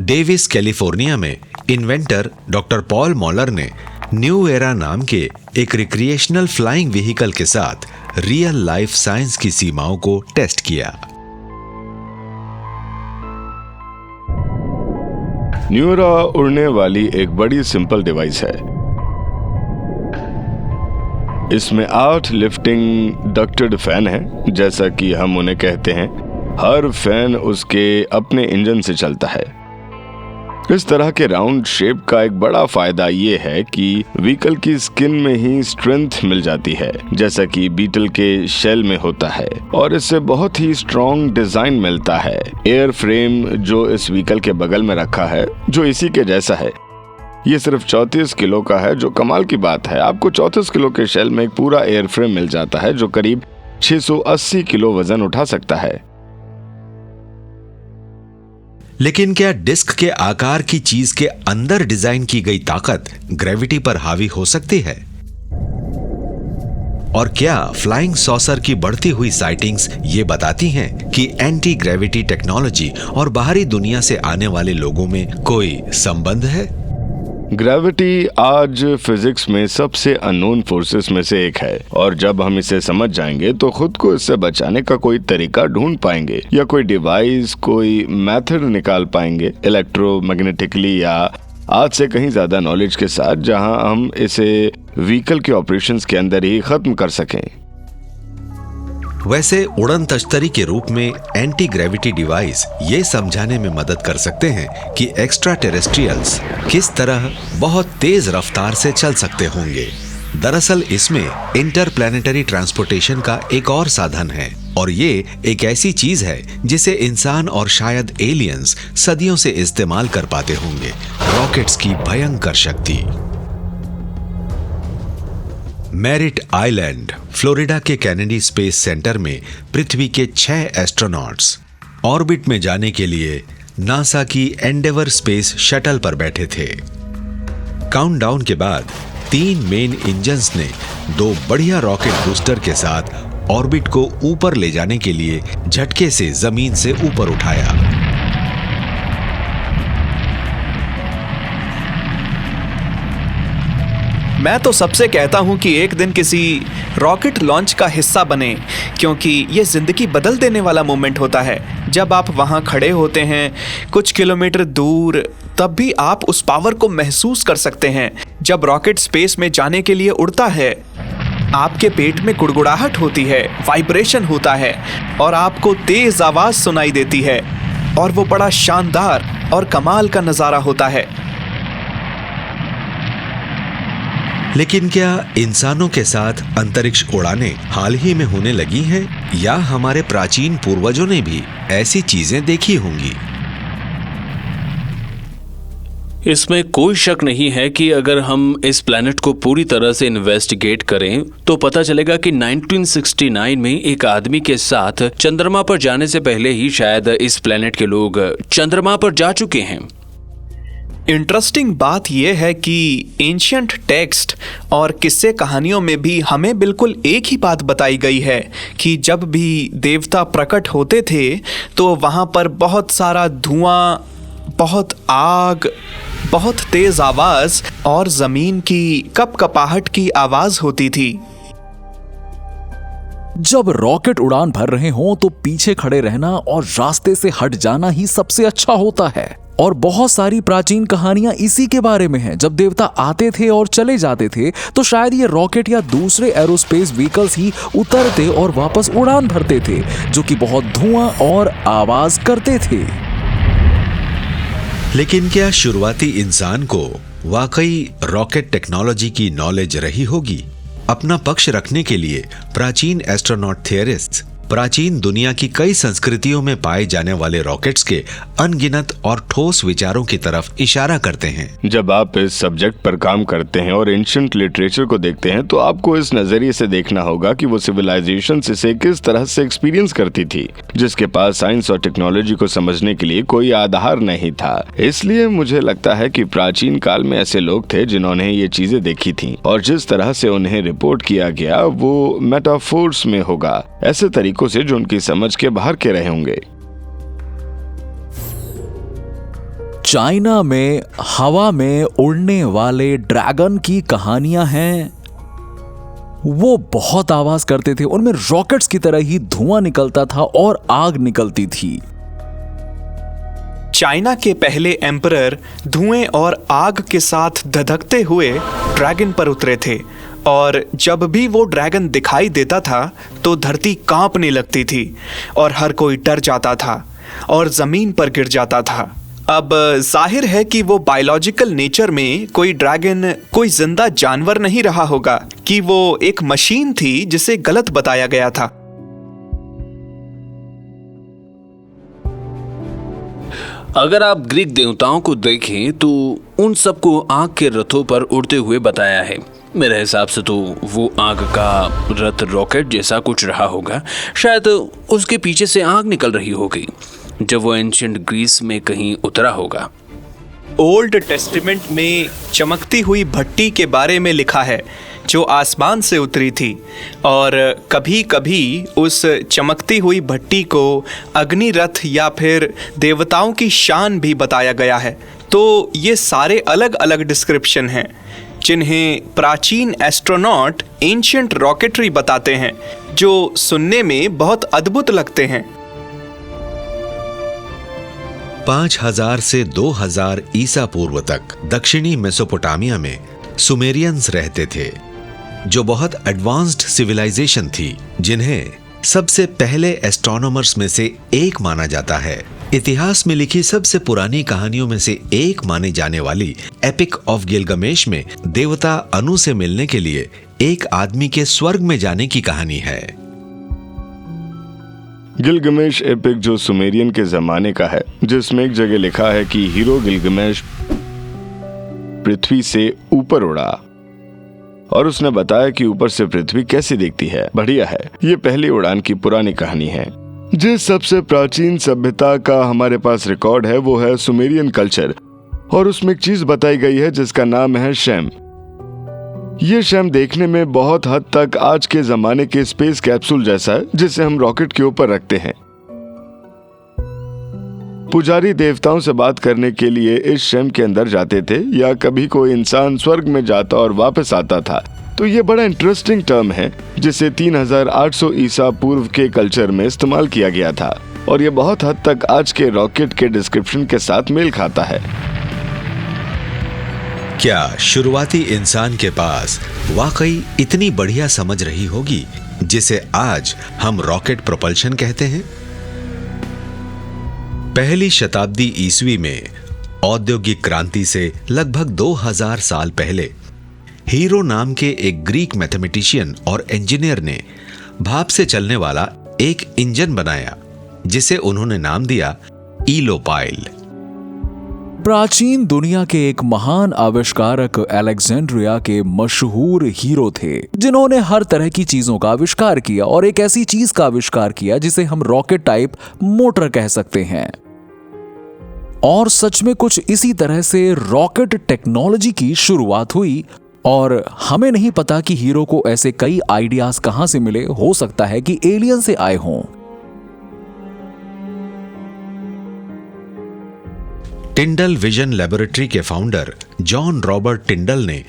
डेविस, कैलिफोर्निया में इन्वेंटर डॉक्टर पॉल मॉलर ने न्यू एरा नाम के एक रिक्रिएशनल फ्लाइंग व्हीकल के साथ रियल लाइफ साइंस की सीमाओं को टेस्ट किया। न्यू एरा उड़ने वाली एक बड़ी सिंपल डिवाइस है। इसमें 8 लिफ्टिंग डक्टेड फैन हैं, जैसा कि हम उन्हें कहते हैं। हर फैन उसके अपने इंजन से चलता है। इस तरह के राउंड शेप का एक बड़ा फायदा ये है कि व्हीकल की स्किन में ही स्ट्रेंथ मिल जाती है, जैसा कि बीटल के शेल में होता है, और इससे बहुत ही स्ट्रॉन्ग डिजाइन मिलता है। एयर फ्रेम जो इस व्हीकल के बगल में रखा है, जो इसी के जैसा है, ये सिर्फ 34 किलो का है, जो कमाल की बात है। आपको 34 किलो के शेल में एक पूरा एयर फ्रेम मिल जाता है, जो करीब 680 किलो वजन उठा सकता है। लेकिन क्या डिस्क के आकार की चीज के अंदर डिजाइन की गई ताकत ग्रेविटी पर हावी हो सकती है? और क्या फ्लाइंग सॉसर की बढ़ती हुई साइटिंग्स ये बताती हैं कि एंटी ग्रेविटी टेक्नोलॉजी और बाहरी दुनिया से आने वाले लोगों में कोई संबंध है? ग्रेविटी आज फिजिक्स में सबसे अननोन फोर्सेस में से एक है, और जब हम इसे समझ जाएंगे तो खुद को इससे बचाने का कोई तरीका ढूंढ पाएंगे, या कोई डिवाइस, कोई मेथड निकाल पाएंगे इलेक्ट्रोमैग्नेटिकली, या आज से कहीं ज्यादा नॉलेज के साथ, जहां हम इसे व्हीकल के ऑपरेशंस के अंदर ही खत्म कर सकें। वैसे उड़न तश्तरी के रूप में एंटी ग्रेविटी डिवाइस ये समझाने में मदद कर सकते हैं कि एक्स्ट्रा टेरेस्ट्रियल्स किस तरह बहुत तेज रफ्तार से चल सकते होंगे। दरअसल इसमें इंटरप्लैनेटरी ट्रांसपोर्टेशन का एक और साधन है, और ये एक ऐसी चीज है जिसे इंसान और शायद एलियंस सदियों से इस्तेमाल कर पाते होंगे, रॉकेट्स की भयंकर शक्ति। मैरिट आइलैंड, फ्लोरिडा के कैनेडी स्पेस सेंटर में पृथ्वी के 6 एस्ट्रोनॉट्स ऑर्बिट में जाने के लिए नासा की एंडेवर स्पेस शटल पर बैठे थे। काउंटडाउन के बाद 3 मेन इंजन्स ने 2 बढ़िया रॉकेट बूस्टर के साथ ऑर्बिट को ऊपर ले जाने के लिए झटके से जमीन से ऊपर उठाया। मैं तो सबसे कहता हूं कि एक दिन किसी रॉकेट लॉन्च का हिस्सा बने, क्योंकि ये जिंदगी बदल देने वाला मोमेंट होता है। जब आप वहां खड़े होते हैं कुछ किलोमीटर दूर, तब भी आप उस पावर को महसूस कर सकते हैं। जब रॉकेट स्पेस में जाने के लिए उड़ता है, आपके पेट में गुड़गुड़ाहट होती है, वाइब्रेशन होता है, और आपको तेज आवाज सुनाई देती है, और वो बड़ा शानदार और कमाल का नजारा होता है। लेकिन क्या इंसानों के साथ अंतरिक्ष उड़ानें हाल ही में होने लगी हैं, या हमारे प्राचीन पूर्वजों ने भी ऐसी चीजें देखी होंगी? इसमें कोई शक नहीं है कि अगर हम इस प्लैनेट को पूरी तरह से इन्वेस्टिगेट करें तो पता चलेगा कि 1969 में एक आदमी के साथ चंद्रमा पर जाने से पहले ही शायद इस प्लैनेट के लोग चंद्रमा पर जा चुके हैं। इंटरेस्टिंग बात यह है कि एंशिएंट टेक्स्ट और किस्से कहानियों में भी हमें बिल्कुल एक ही बात बताई गई है कि जब भी देवता प्रकट होते थे तो वहां पर बहुत सारा धुआं, बहुत आग, बहुत तेज आवाज और जमीन की कपकपाहट की आवाज होती थी। जब रॉकेट उड़ान भर रहे हों तो पीछे खड़े रहना और रास्ते से हट जाना ही सबसे अच्छा होता है। और बहुत सारी प्राचीन कहानियां इसी के बारे में हैं। जब देवता आते थे और चले जाते थे तो शायद ये रॉकेट या दूसरे एरोस्पेस व्हीकल्स ही उतरते और वापस उड़ान भरते थे, जो कि बहुत धुआं और आवाज करते थे। लेकिन क्या शुरुआती इंसान को वाकई रॉकेट टेक्नोलॉजी की नॉलेज रही होगी? अपना पक्ष रखने के लिए प्राचीन एस्ट्रोनॉट थियरिस्ट्स प्राचीन दुनिया की कई संस्कृतियों में पाए जाने वाले रॉकेट्स के अनगिनत और ठोस विचारों की तरफ इशारा करते हैं। जब आप इस सब्जेक्ट पर काम करते हैं और एंशिएंट लिटरेचर को देखते हैं तो आपको इस नजरिए से देखना होगा कि वो सिविलाइजेशन इसे किस तरह से एक्सपीरियंस करती थी, जिसके पास साइंस और टेक्नोलॉजी को समझने के लिए कोई आधार नहीं था। इसलिए मुझे लगता है कि प्राचीन काल में ऐसे लोग थे जिन्होंने ये चीजें देखी थी और जिस तरह से उन्हें रिपोर्ट किया गया वो मेटाफोर्स में होगा, ऐसे तरीकों से जो उनकी समझ के बाहर के रहे होंगे। चाइना में हवा में उड़ने वाले ड्रैगन की कहानियां हैं। वो बहुत आवाज करते थे, उनमें रॉकेट्स की तरह ही धुआं निकलता था और आग निकलती थी। चाइना के पहले एम्परर धुएं और आग के साथ धधकते हुए ड्रैगन पर उतरे थे और जब भी वो ड्रैगन दिखाई देता था तो धरती कांपने लगती थी और हर कोई डर जाता था और जमीन पर गिर जाता था। अब जाहिर है कि वो बायोलॉजिकल नेचर में कोई ड्रैगन कोई जिंदा जानवर नहीं रहा होगा कि वो एक मशीन थी जिसे गलत बताया गया था। अगर आप ग्रीक देवताओं को देखें तो उन सबको आग के रथों पर उड़ते हुए बताया है। मेरे हिसाब से तो वो आग का रथ रॉकेट जैसा कुछ रहा होगा, शायद उसके पीछे से आग निकल रही होगी जब वो एंशिएंट ग्रीस में कहीं उतरा होगा। ओल्ड टेस्टामेंट में चमकती हुई भट्टी के बारे में लिखा है जो आसमान से उतरी थी और कभी कभी उस चमकती हुई भट्टी को अग्नि रथ या फिर देवताओं की शान भी बताया गया है। तो ये सारे अलग अलग डिस्क्रिप्शन हैं जिन्हें प्राचीन एस्ट्रोनॉट एंशिएंट रॉकेटरी बताते हैं, जो सुनने में बहुत अद्भुत लगते हैं। 5000 से 2000 ईसा पूर्व तक दक्षिणी मेसोपोटामिया में सुमेरियंस रहते थे, जो बहुत एडवांस्ड सिविलाइजेशन थी, जिन्हें सबसे पहले एस्ट्रोनॉमर्स में से एक माना जाता है। इतिहास में लिखी सबसे पुरानी कहानियों में से एक माने जाने वाली एपिक ऑफ गिलगमेश में देवता अनु से मिलने के लिए एक आदमी के स्वर्ग में जाने की कहानी है। गिलगमेश एपिक जो सुमेरियन के जमाने का है, जिसमें एक जगह लिखा है कि हीरो गिलगमेश पृथ्वी से ऊपर उड़ा और उसने बताया कि ऊपर से पृथ्वी कैसी दिखती है। बढ़िया है, ये पहली उड़ान की पुरानी कहानी है। जिस सबसे प्राचीन सभ्यता का हमारे पास रिकॉर्ड है वो है सुमेरियन कल्चर, और उसमें एक चीज बताई गई है जिसका नाम है शैम। ये शैम देखने में बहुत हद तक आज के जमाने के स्पेस कैप्सूल जैसा है जिसे हम रॉकेट के ऊपर रखते हैं। पुजारी देवताओं से बात करने के लिए इस शैम के अंदर जाते थे, या कभी कोई इंसान स्वर्ग में जाता और वापस आता था। तो ये बड़ा इंटरेस्टिंग टर्म है जिसे 3800 ईसा पूर्व के कल्चर में इस्तेमाल किया गया था, और ये बहुत हद तक आज के रॉकेट के डिस्क्रिप्शन के साथ मेल खाता है। क्या शुरुआती इंसान के पास वाकई इतनी बढ़िया समझ रही होगी जिसे आज हम रॉकेट प्रोपल्शन कहते हैं? पहली शताब्दी ईस्वी में औद्योगिक क्रांति से लगभग 2000 साल पहले हीरो नाम के एक ग्रीक मैथमेटिशियन और इंजीनियर ने भाप से चलने वाला एक इंजन बनाया जिसे उन्होंने नाम दिया ईलोपाइल। प्राचीन दुनिया के एक महान आविष्कारक अलेक्जेंड्रिया के मशहूर हीरो थे, जिन्होंने हर तरह की चीजों का आविष्कार किया और एक ऐसी चीज का आविष्कार किया जिसे हम रॉकेट टाइप मोटर कह सकते हैं। और सच में कुछ इसी तरह से रॉकेट टेक्नोलॉजी की शुरुआत हुई, और हमें नहीं पता कि हीरो को ऐसे कई आइडियाज कहां से मिले। हो सकता है कि एलियन से आए हों। टिंडल विजन लेबोरेटरी के फाउंडर जॉन रॉबर्ट टिंडल ने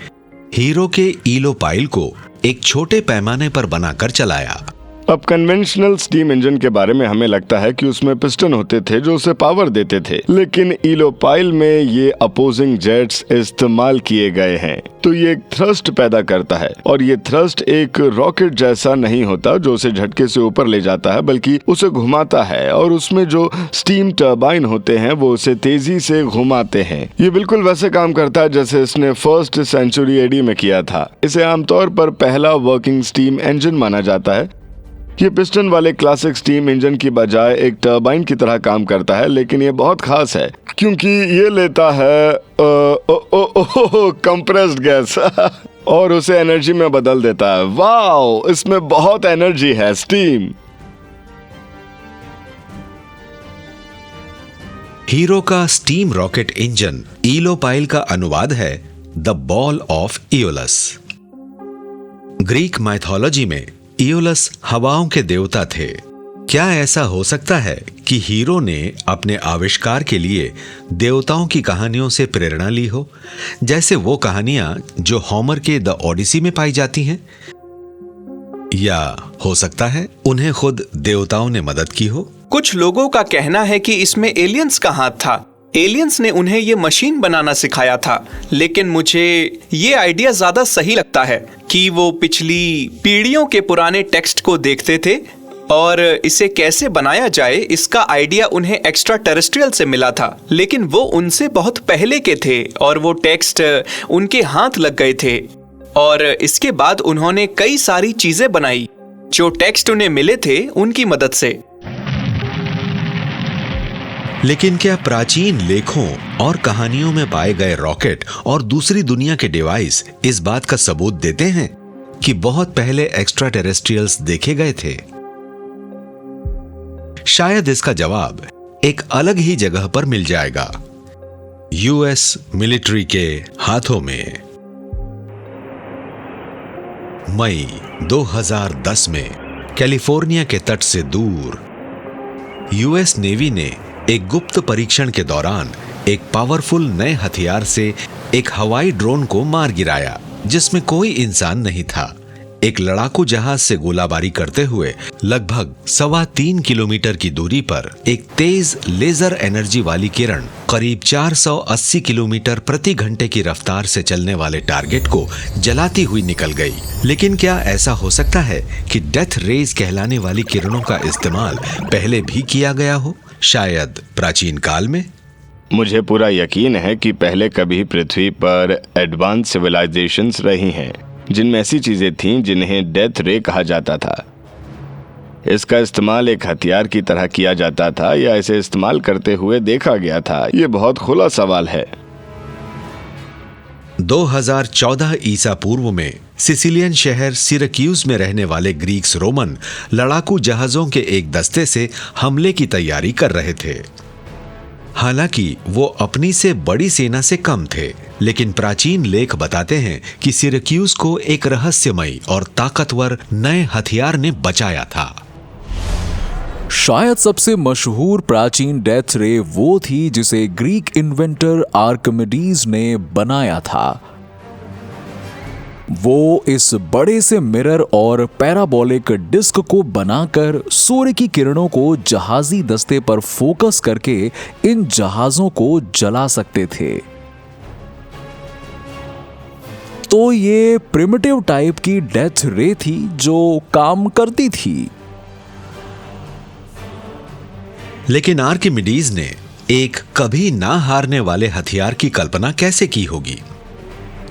हीरो के ईलोपाइल को एक छोटे पैमाने पर बनाकर चलाया। अब कन्वेंशनल स्टीम इंजन के बारे में हमें लगता है कि उसमें पिस्टन होते थे जो उसे पावर देते थे, लेकिन ईलोपाइल में ये अपोजिंग जेट्स इस्तेमाल किए गए हैं। तो ये एक थ्रस्ट पैदा करता है, और ये थ्रस्ट एक रॉकेट जैसा नहीं होता जो उसे झटके से ऊपर ले जाता है, बल्कि उसे घुमाता है, और उसमें जो स्टीम टर्बाइन होते हैं वो उसे तेजी से घुमाते हैं। ये बिल्कुल वैसे काम करता है जैसे इसने 1st सेंचुरी एडी में किया था। इसे आमतौर पर पहला वर्किंग स्टीम इंजन माना जाता है, ये पिस्टन वाले क्लासिक स्टीम इंजन की बजाय एक टरबाइन की तरह काम करता है, लेकिन ये बहुत खास है क्योंकि ये लेता है कंप्रेस्ड गैस और उसे एनर्जी में बदल देता है। वाओ, इसमें बहुत एनर्जी है। स्टीम। हीरो का स्टीम रॉकेट इंजन ईलोपाइल का अनुवाद है the ball of Aeolus. Greek mythology में इयोलस हवाओं के देवता थे। क्या ऐसा हो सकता है कि हीरो ने अपने आविष्कार के लिए देवताओं की कहानियों से प्रेरणा ली हो, जैसे वो कहानियां जो होमर के द ओडिसी में पाई जाती हैं? या हो सकता है उन्हें खुद देवताओं ने मदद की हो? कुछ लोगों का कहना है कि इसमें एलियंस का हाथ था। एलियंस ने उन्हें ये मशीन बनाना सिखाया था, लेकिन मुझे ये आइडिया ज्यादा सही लगता है कि वो पिछली पीढ़ियों के पुराने टेक्स्ट को देखते थे और इसे कैसे बनाया जाए इसका आइडिया उन्हें एक्स्ट्रा टेरेस्ट्रियल से मिला था, लेकिन वो उनसे बहुत पहले के थे और वो टेक्स्ट उनके हाथ लग गए थे और इसके बाद उन्होंने कई सारी चीजें बनाई जो टेक्स्ट उन्हें मिले थे उनकी मदद से। लेकिन क्या प्राचीन लेखों और कहानियों में पाए गए रॉकेट और दूसरी दुनिया के डिवाइस इस बात का सबूत देते हैं कि बहुत पहले एक्स्ट्रा टेरेस्ट्रियल्स देखे गए थे? शायद इसका जवाब एक अलग ही जगह पर मिल जाएगा, यूएस मिलिट्री के हाथों में। मई 2010 में कैलिफोर्निया के तट से दूर यूएस नेवी ने एक गुप्त परीक्षण के दौरान एक पावरफुल नए हथियार से एक हवाई ड्रोन को मार गिराया जिसमें कोई इंसान नहीं था। एक लड़ाकू जहाज से गोलाबारी करते हुए लगभग 3.25 किलोमीटर की दूरी पर एक तेज लेजर एनर्जी वाली किरण करीब 480 किलोमीटर प्रति घंटे की रफ्तार से चलने वाले टारगेट को जलाती हुई निकल गई। लेकिन क्या ऐसा हो सकता है कि डेथ रेज कहलाने वाली किरणों का इस्तेमाल पहले भी किया गया हो, शायद प्राचीन काल में? मुझे पूरा यकीन है कि पहले कभी पृथ्वी पर एडवांस सिविलाइजेशंस रही हैं जिनमें ऐसी चीजें थीं जिन्हें डेथ रे कहा जाता था। इसका इस्तेमाल एक हथियार की तरह किया जाता था या इसे इस्तेमाल करते हुए देखा गया था? ये बहुत खुला सवाल है। 2014 ईसा पूर्व में सिसिलियन शहर सिरक्यूज में रहने वाले ग्रीक्स रोमन लड़ाकू जहाजों के एक दस्ते से हमले की तैयारी कर रहे थे। हालांकि वो अपनी से बड़ी सेना से कम थे, लेकिन प्राचीन लेख बताते हैं कि सिरक्यूज को एक रहस्यमयी और ताकतवर नए हथियार ने बचाया था। शायद सबसे मशहूर प्राचीन डेथ रे वो थी जिसे ग्रीक इन्वेंटर आर्किमिडीज ने बनाया था। वो इस बड़े से मिरर और पैराबोलिक डिस्क को बनाकर सूर्य की किरणों को जहाजी दस्ते पर फोकस करके इन जहाजों को जला सकते थे। तो ये प्रिमिटिव टाइप की डेथ रे थी जो काम करती थी। लेकिन आर्किमिडीज ने एक कभी ना हारने वाले हथियार की कल्पना कैसे की होगी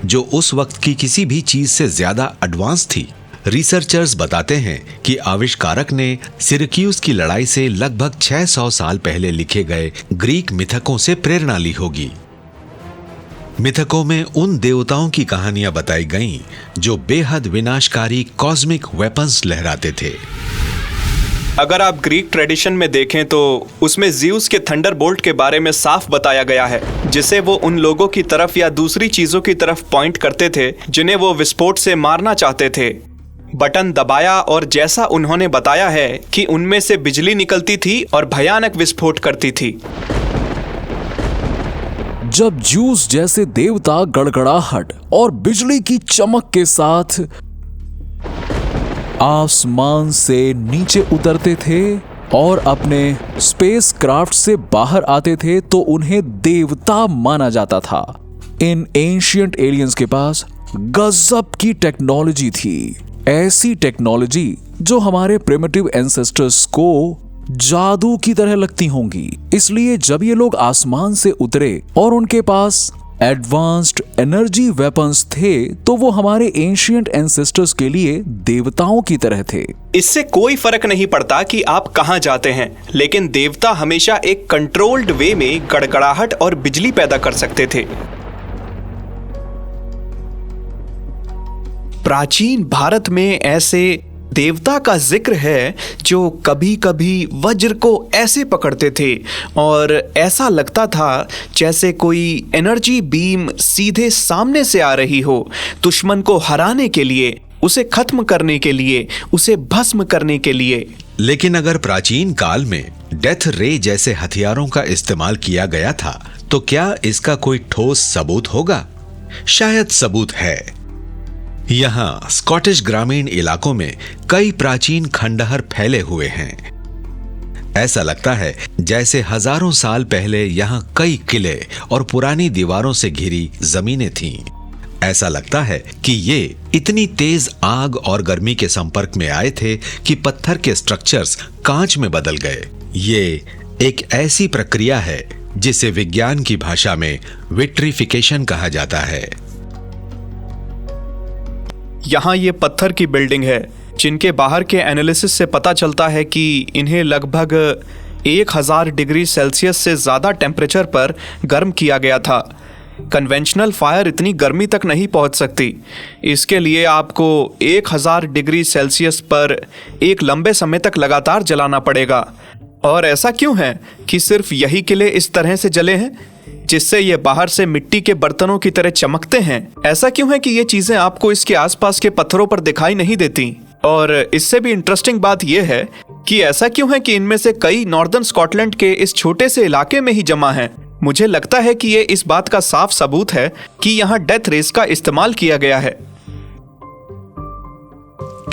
जो उस वक्त की किसी भी चीज से ज्यादा एडवांस थी? रिसर्चर्स बताते हैं कि आविष्कारक ने सिरक्यूज की लड़ाई से लगभग 600 साल पहले लिखे गए ग्रीक मिथकों से प्रेरणा ली होगी। मिथकों में उन देवताओं की कहानियां बताई गईं जो बेहद विनाशकारी कॉस्मिक वेपन्स लहराते थे। अगर आप ग्रीक ट्रेडिशन में देखें तो उसमें ज़्यूस के थंडरबोल्ट के बारे में साफ बताया गया है, जिसे वो उन लोगों की तरफ या दूसरी चीजों की तरफ पॉइंट करते थे जिन्हें वो विस्फोट से मारना चाहते थे। बटन दबाया और जैसा उन्होंने बताया है कि उनमें से बिजली निकलती थी और भयानक विस्फोट करती थी। जब ज़्यूस जैसे देवता गड़गड़ाहट और बिजली की चमक के साथ आसमान से नीचे उतरते थे और अपने स्पेस क्राफ्ट से बाहर आते थे तो उन्हें देवता माना जाता था। इन एंशिएंट एलियंस के पास गजब की टेक्नोलॉजी थी, ऐसी टेक्नोलॉजी जो हमारे प्रिमिटिव एंसेस्टर्स को जादू की तरह लगती होंगी। इसलिए जब ये लोग आसमान से उतरे और उनके पास एडवांस्ड एनर्जी वेपन्स थे तो वो हमारे एंशिएंट एंसेस्टर्स के लिए देवताओं की तरह थे। इससे कोई फर्क नहीं पड़ता कि आप कहां जाते हैं, लेकिन देवता हमेशा एक कंट्रोल्ड वे में गड़गड़ाहट और बिजली पैदा कर सकते थे। प्राचीन भारत में ऐसे देवता का जिक्र है जो कभी कभी वज्र को ऐसे पकड़ते थे और ऐसा लगता था जैसे कोई एनर्जी बीम सीधे सामने से आ रही हो, दुश्मन को हराने के लिए, उसे खत्म करने के लिए, उसे भस्म करने के लिए। लेकिन अगर प्राचीन काल में डेथ रे जैसे हथियारों का इस्तेमाल किया गया था तो क्या इसका कोई ठोस सबूत होगा? शायद सबूत है। यहाँ स्कॉटिश ग्रामीण इलाकों में कई प्राचीन खंडहर फैले हुए हैं। ऐसा लगता है जैसे हजारों साल पहले यहाँ कई किले और पुरानी दीवारों से घिरी जमीनें थीं। ऐसा लगता है कि ये इतनी तेज आग और गर्मी के संपर्क में आए थे कि पत्थर के स्ट्रक्चर्स कांच में बदल गए। ये एक ऐसी प्रक्रिया है जिसे विज्ञान की भाषा में विट्रिफिकेशन कहा जाता है। यहाँ ये पत्थर की बिल्डिंग है जिनके बाहर के एनालिसिस से पता चलता है कि इन्हें लगभग 1000 डिग्री सेल्सियस से ज़्यादा टेम्परेचर पर गर्म किया गया था। कन्वेंशनल फायर इतनी गर्मी तक नहीं पहुंच सकती। इसके लिए आपको 1000 डिग्री सेल्सियस पर एक लंबे समय तक लगातार जलाना पड़ेगा। और ऐसा क्यों है कि सिर्फ यही किले इस तरह से जले हैं जिससे ये बाहर से मिट्टी के बर्तनों की तरह चमकते हैं? ऐसा क्यों है कि ये चीजें आपको इसके आसपास के पत्थरों पर दिखाई नहीं देती? और इससे भी इंटरेस्टिंग बात यह है कि ऐसा क्यों है कि इनमें से कई नॉर्दर्न स्कॉटलैंड के इस छोटे से इलाके में ही जमा हैं। मुझे लगता है कि ये इस बात का साफ सबूत है कि यहाँ डेथ रेस का इस्तेमाल किया गया है।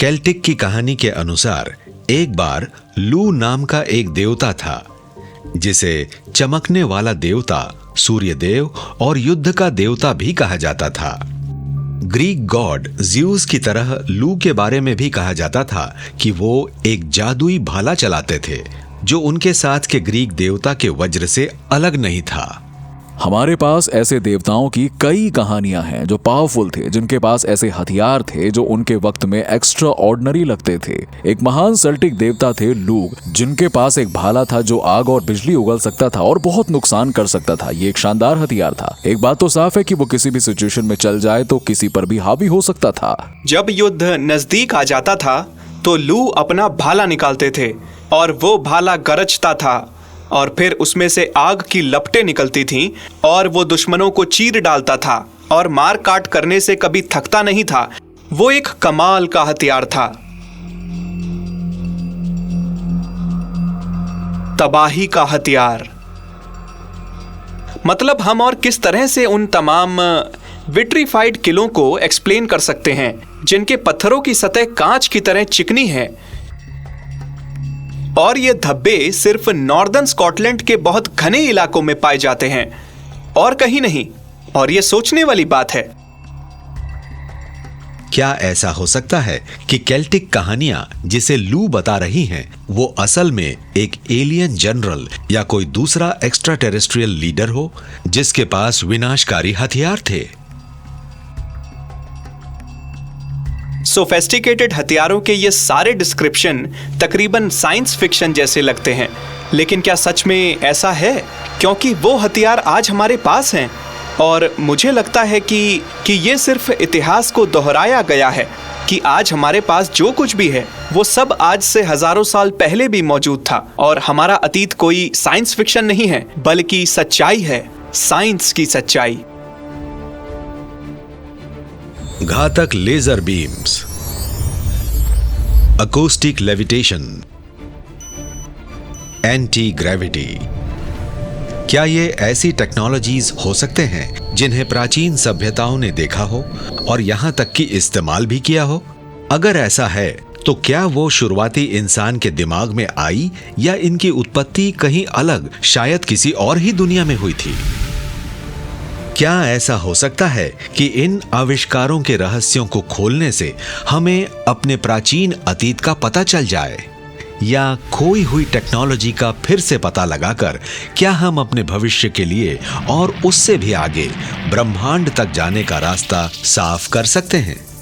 केल्टिक की कहानी के अनुसार एक बार लू नाम का एक देवता था जिसे चमकने वाला देवता, सूर्य देव और युद्ध का देवता भी कहा जाता था। ग्रीक गॉड ज़्यूस की तरह लू के बारे में भी कहा जाता था कि वो एक जादुई भाला चलाते थे जो उनके साथ के ग्रीक देवता के वज्र से अलग नहीं था। हमारे पास ऐसे देवताओं की कई कहानियां हैं जो पावरफुल थे, जिनके पास ऐसे हथियार थे जो उनके वक्त में एक्स्ट्रा ऑर्डिनरी लगते थे। एक महान सेल्टिक देवता थे लूग, जिनके पास एक भाला था जो आग और बिजली उगल सकता था और बहुत नुकसान कर सकता था। ये एक शानदार हथियार था। एक बात तो साफ है कि वो किसी भी सिचुएशन में चल जाए तो किसी पर भी हावी हो सकता था। जब युद्ध नजदीक आ जाता था तो लू अपना भाला निकालते थे और वो भाला गरजता था और फिर उसमें से आग की लपटें निकलती थीं और वो दुश्मनों को चीर डालता था और मार काट करने से कभी थकता नहीं था। वो एक कमाल का हथियार था। तबाही का हथियार। मतलब हम और किस तरह से उन तमाम विट्रीफाइड किलों को एक्सप्लेन कर सकते हैं जिनके पत्थरों की सतह कांच की तरह चिकनी है और ये धब्बे सिर्फ नॉर्दर्न स्कॉटलैंड के बहुत घने इलाकों में पाए जाते हैं और कहीं नहीं। और ये सोचने वाली बात है। क्या ऐसा हो सकता है कि केल्टिक कहानियां जिसे लू बता रही हैं वो असल में एक एलियन जनरल या कोई दूसरा एक्स्ट्रा टेरेस्ट्रियल लीडर हो जिसके पास विनाशकारी हथियार थे? सोफेस्टिकेटेड हथियारों के ये सारे डिस्क्रिप्शन तकरीबन साइंस फिक्शन जैसे लगते हैं, लेकिन क्या सच में ऐसा है? क्योंकि वो हथियार आज हमारे पास हैं और मुझे लगता है कि ये सिर्फ इतिहास को दोहराया गया है कि आज हमारे पास जो कुछ भी है वो सब आज से हजारों साल पहले भी मौजूद था और हमारा अतीत कोई साइंस फिक्शन नहीं है बल्कि सच्चाई है, साइंस की सच्चाई। घातक laser beams, acoustic levitation, anti gravity. क्या ये ऐसी टेक्नोलॉजीज हो सकते हैं जिन्हें प्राचीन सभ्यताओं ने देखा हो और यहां तक कि इस्तेमाल भी किया हो? अगर ऐसा है तो क्या वो शुरुआती इंसान के दिमाग में आई या इनकी उत्पत्ति कहीं अलग, शायद किसी और ही दुनिया में हुई थी? क्या ऐसा हो सकता है कि इन आविष्कारों के रहस्यों को खोलने से हमें अपने प्राचीन अतीत का पता चल जाए? या खोई हुई टेक्नोलॉजी का फिर से पता लगाकर क्या हम अपने भविष्य के लिए और उससे भी आगे ब्रह्मांड तक जाने का रास्ता साफ कर सकते हैं?